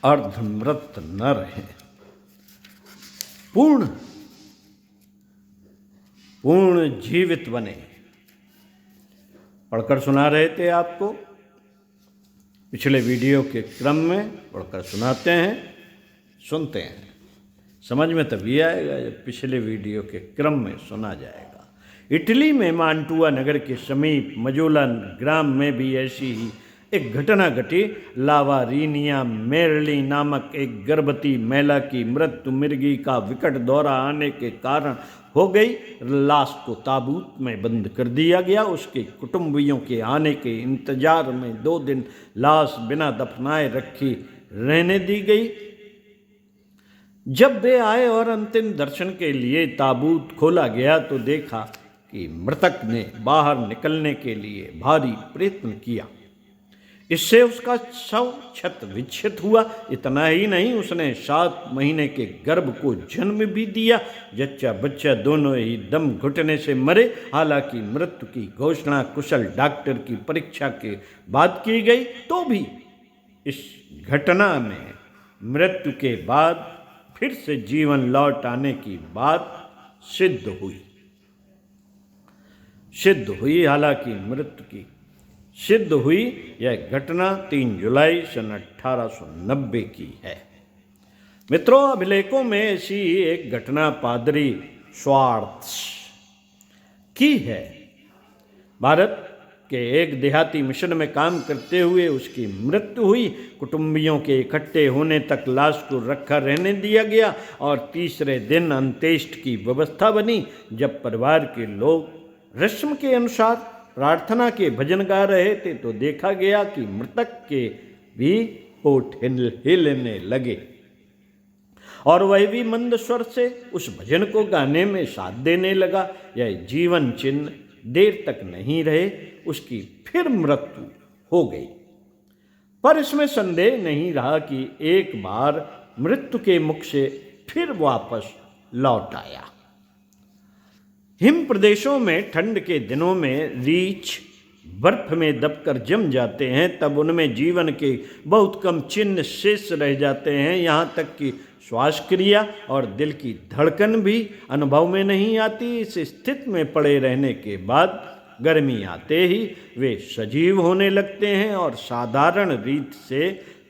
अर्धमृत न रहे, पूर्ण जीवित बने। पढ़कर सुना रहे थे आपको, पिछले वीडियो के क्रम में पढ़कर सुनाते हैं, सुनते हैं। समझ में तभी आएगा जब पिछले वीडियो के क्रम में सुना जाएगा। इटली में मांटुआ नगर के समीप मजोला ग्राम में भी ऐसी ही एक घटना घटी। लावारीनिया मेरली नामक एक गर्भवती महिला की मृत्यु मिर्गी का विकट दौरा आने के कारण हो गई। लाश को ताबूत में बंद कर दिया गया। उसके कुटुंबियों के आने के इंतजार में 2 दिन लाश बिना दफनाए रखी रहने दी गई। जब वे आए और अंतिम दर्शन के लिए ताबूत खोला गया तो देखा कि मृतक ने बाहर निकलने के लिए भारी प्रयत्न किया। इससे उसका शव क्षत विक्षत हुआ। इतना ही नहीं, उसने 7 महीने के गर्भ को जन्म भी दिया। जच्चा बच्चा दोनों ही दम घुटने से मरे। हालांकि मृत्यु की घोषणा कुशल डॉक्टर की परीक्षा के बाद की गई, तो भी इस घटना में मृत्यु के बाद फिर से जीवन लौट आने की बात सिद्ध हुई। हालांकि मृत्यु की सिद्ध हुई। यह घटना 3 जुलाई सन 1890 की है। मित्रों, अभिलेखों में ऐसी एक घटना पादरी स्वार्ट्स की है। भारत के एक देहाती मिशन में काम करते हुए उसकी मृत्यु हुई। कुटुंबियों के इकट्ठे होने तक लाश को रखा रहने दिया गया और तीसरे दिन अंत्येष्टि की व्यवस्था बनी। जब परिवार के लोग रस्म के अनुसार प्रार्थना के भजन गा रहे थे तो देखा गया कि मृतक के भी होठ हिलने लगे और वह भी मंद स्वर से उस भजन को गाने में साथ देने लगा। यह जीवन चिन्ह देर तक नहीं रहे, उसकी फिर मृत्यु हो गई। पर इसमें संदेह नहीं रहा कि एक बार मृत्यु के मुख से फिर वापस लौट आया। हिम प्रदेशों में ठंड के दिनों में रीछ बर्फ में दबकर जम जाते हैं, तब उनमें जीवन के बहुत कम चिन्ह शेष रह जाते हैं। यहाँ तक कि श्वास क्रिया और दिल की धड़कन भी अनुभव में नहीं आती। इस स्थिति में पड़े रहने के बाद गर्मी आते ही वे सजीव होने लगते हैं और साधारण रीत से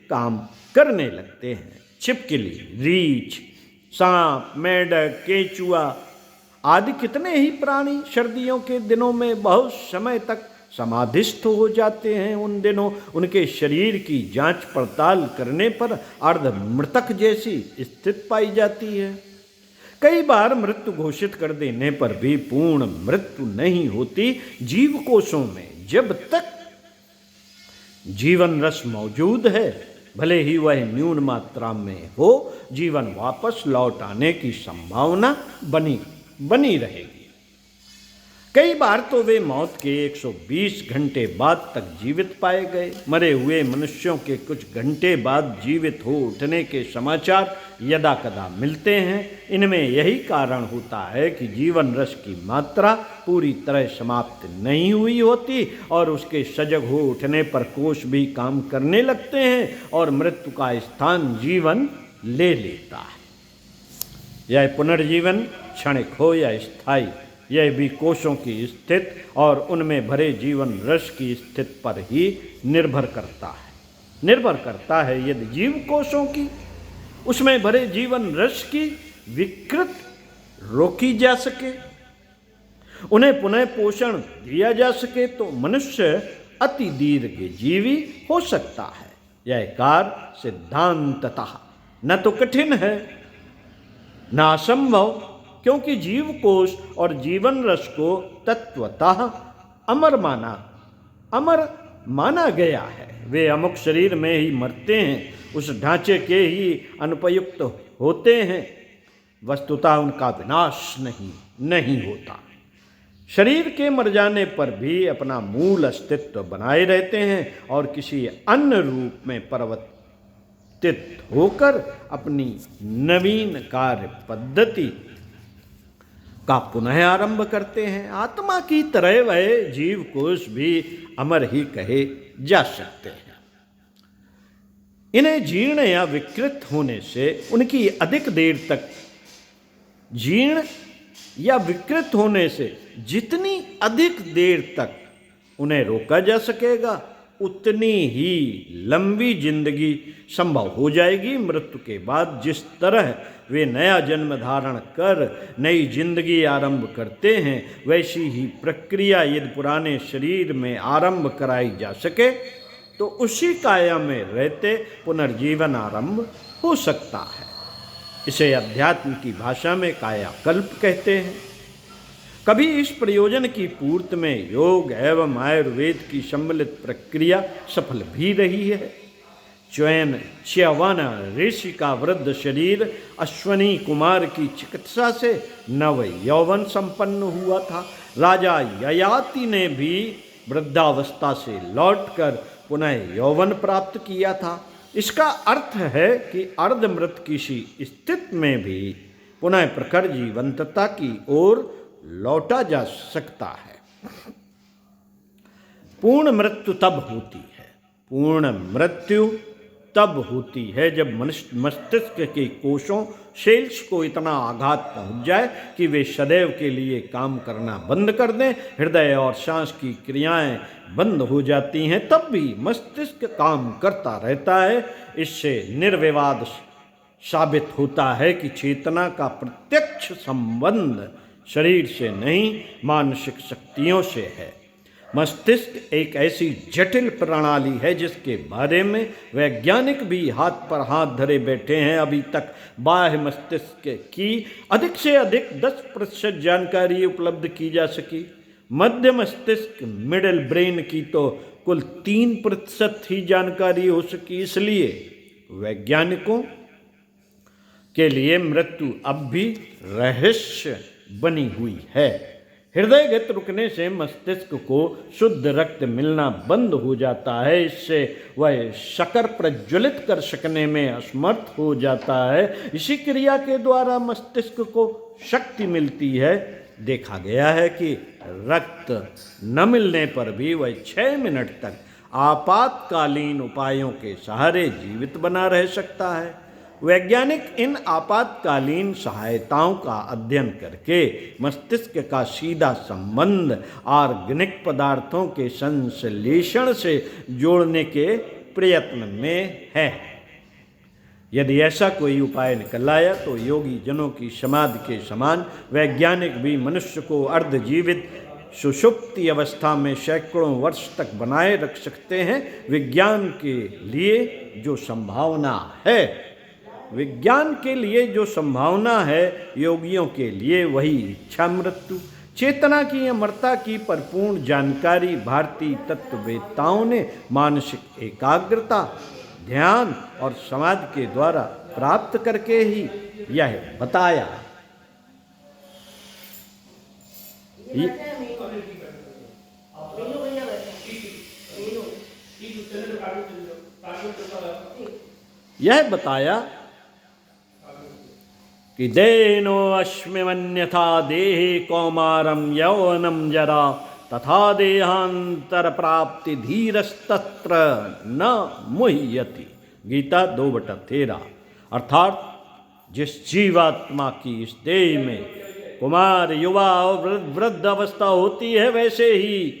काम करने लगते हैं। छिपकली, रीछ, सांप, मेंढक, केंचुआ आदि कितने ही प्राणी सर्दियों के दिनों में बहुत समय तक समाधिस्थ हो जाते हैं। उन दिनों उनके शरीर की जांच पड़ताल करने पर अर्ध मृतक जैसी स्थिति पाई जाती है। कई बार मृत्यु घोषित कर देने पर भी पूर्ण मृत्यु नहीं होती। जीव कोशों में जब तक जीवन रस मौजूद है, भले ही वह न्यून मात्रा में हो, जीवन वापस लौट आने की संभावना बनी रहेगी। कई बार तो वे मौत के 120 घंटे बाद तक जीवित पाए गए। मरे हुए मनुष्यों के कुछ घंटे बाद जीवित हो उठने के समाचार यदा कदा मिलते हैं। इनमें यही कारण होता है कि जीवन रस की मात्रा पूरी तरह समाप्त नहीं हुई होती और उसके सजग हो उठने पर कोश भी काम करने लगते हैं और मृत्यु का स्थान जीवन ले लेता है। यह पुनर्जीवन क्षणिक हो या स्थायी, यह भी कोशों की स्थिति और उनमें भरे जीवन रस की स्थिति पर ही निर्भर करता है। यदि जीव कोशों की उसमें भरे जीवन रस की विकृत रोकी जा सके, उन्हें पुनः पोषण दिया जा सके, तो मनुष्य अति दीर्घजीवी हो सकता है। यह कार्य सिद्धांततः न तो कठिन है न असंभव, क्योंकि जीव कोश और जीवन रस को तत्वतः अमर माना गया है। वे अमुक शरीर में ही मरते हैं, उस ढांचे के ही अनुपयुक्त होते हैं। वस्तुतः उनका विनाश नहीं होता। शरीर के मर जाने पर भी अपना मूल अस्तित्व बनाए रहते हैं और किसी अन्य रूप में परिवर्तित होकर अपनी नवीन कार्य पद्धति का पुनः आरंभ करते हैं। आत्मा की तरह वह जीव कोश भी अमर ही कहे जा सकते हैं। इन्हें जीर्ण या विकृत होने से उनकी अधिक देर तक जीर्ण या विकृत होने से जितनी अधिक देर तक उन्हें रोका जा सकेगा उतनी ही लंबी जिंदगी संभव हो जाएगी। मृत्यु के बाद जिस तरह वे नया जन्म धारण कर नई जिंदगी आरंभ करते हैं वैसी ही प्रक्रिया यदि पुराने शरीर में आरंभ कराई जा सके तो उसी काया में रहते पुनर्जीवन आरंभ हो सकता है। इसे अध्यात्म की भाषा में कायाकल्प कहते हैं। कभी इस प्रयोजन की पूर्ति में योग एवं आयुर्वेद की सम्मिलित प्रक्रिया सफल भी रही है। च्यवन ऋषि का वृद्ध शरीर अश्वनी कुमार की चिकित्सा से नव यौवन संपन्न हुआ था। राजा ययाति ने भी वृद्धावस्था से लौटकर पुनः यौवन प्राप्त किया था। इसका अर्थ है कि अर्धमृत किसी स्थिति में भी पुनः प्रखर जीवंतता की ओर लौटा जा सकता है। पूर्ण मृत्यु तब होती है जब मस्तिष्क के कोषों सेल्स को इतना आघात पहुंच जाए कि वे सदैव के लिए काम करना बंद कर दें। हृदय और सांस की क्रियाएं बंद हो जाती हैं तब भी मस्तिष्क काम करता रहता है। इससे निर्विवाद साबित होता है कि चेतना का प्रत्यक्ष संबंध शरीर से नहीं मानसिक शक्तियों से है। मस्तिष्क एक ऐसी जटिल प्रणाली है जिसके बारे में वैज्ञानिक भी हाथ पर हाथ धरे बैठे हैं। अभी तक बाह्य मस्तिष्क की अधिक से अधिक 10% जानकारी उपलब्ध की जा सकी। मध्य मस्तिष्क मिडिल ब्रेन की तो कुल 3% ही जानकारी हो सकी। इसलिए वैज्ञानिकों के लिए मृत्यु अब भी रहस्य बनी हुई है। हृदय गति रुकने से मस्तिष्क को शुद्ध रक्त मिलना बंद हो जाता है। इससे वह शकर प्रज्वलित कर सकने में असमर्थ हो जाता है। इसी क्रिया के द्वारा मस्तिष्क को शक्ति मिलती है। देखा गया है कि रक्त न मिलने पर भी वह 6 मिनट तक आपातकालीन उपायों के सहारे जीवित बना रह सकता है। वैज्ञानिक इन आपातकालीन सहायताओं का अध्ययन करके मस्तिष्क का सीधा संबंध ऑर्गेनिक पदार्थों के संश्लेषण से जोड़ने के प्रयत्न में है। यदि ऐसा कोई उपाय निकल आया तो योगी जनों की समाधि के समान वैज्ञानिक भी मनुष्य को अर्धजीवित सुषुप्ति अवस्था में सैकड़ों वर्ष तक बनाए रख सकते हैं। विज्ञान के लिए जो संभावना है योगियों के लिए वही इच्छा मृत्यु। चेतना की अमरता की परिपूर्ण जानकारी भारतीय तत्ववेत्ताओं ने मानसिक एकाग्रता ध्यान और समाधि के द्वारा प्राप्त करके ही यह बताया। यह बताया कि देनो अश्मिमन्यथा देहे कौमारम यौवनम जरा तथा देहांतर प्राप्ति धीरस्तत्र न मुह्यति। गीता 2/13। अर्थात जिस जीवात्मा की इस देह में कुमार युवा और वृद्ध अवस्था होती है वैसे ही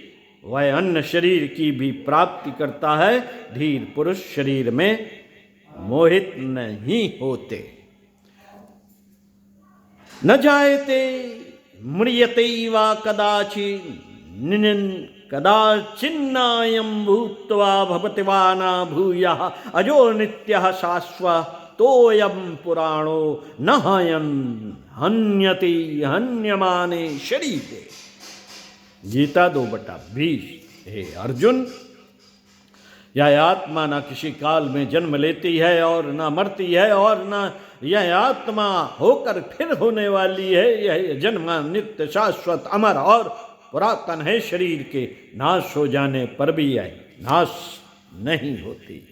वह अन्य शरीर की भी प्राप्ति करता है। धीर पुरुष शरीर में मोहित नहीं होते। न जायते म्रियते वा कदाचिन्नायं भूत्वा भवति वा न भूयः अजो नित्यः शाश्वतोऽयं पुराणो न हन्यते हन्यमाने शरीरे। गीता 2/20। हे अर्जुन, यह आत्मा न किसी काल में जन्म लेती है और न मरती है और न यह आत्मा होकर फिर होने वाली है। यह जन्म नित्य शाश्वत अमर और पुरातन है। शरीर के नाश हो जाने पर भी यह नाश नहीं होती।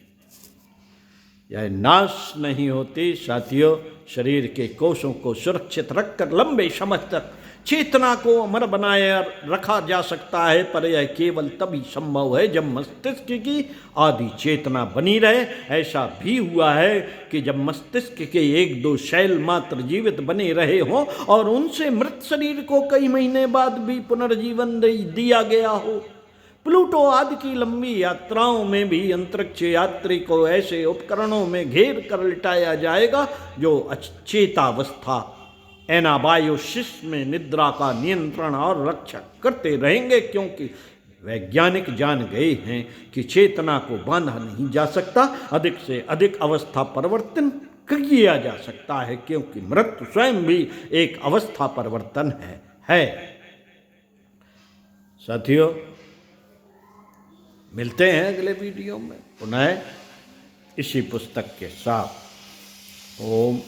यह नाश नहीं होती। साथियों, शरीर के कोषों को सुरक्षित रखकर लंबे समय तक चेतना को अमर बनाए रखा जा सकता है, पर यह केवल तभी संभव है जब मस्तिष्क की आदि चेतना बनी रहे। ऐसा भी हुआ है कि जब मस्तिष्क के एक दो शैल मात्र जीवित बने रहे हों और उनसे मृत शरीर को कई महीने बाद भी पुनर्जीवन दिया गया हो। प्लूटो आदि की लंबी यात्राओं में भी अंतरिक्ष यात्री को ऐसे उपकरणों में घेर कर लिटाया जाएगा जो अचेतावस्था एनाबायोसिस में निद्रा का नियंत्रण और रक्षा करते रहेंगे, क्योंकि वैज्ञानिक जान गए हैं कि चेतना को बांधा नहीं जा सकता, अधिक से अधिक अवस्था परिवर्तन किया जा सकता है, क्योंकि मृत्यु स्वयं भी एक अवस्था परिवर्तन है। साथियों, मिलते हैं अगले वीडियो में पुनः इसी पुस्तक के साथ। ओम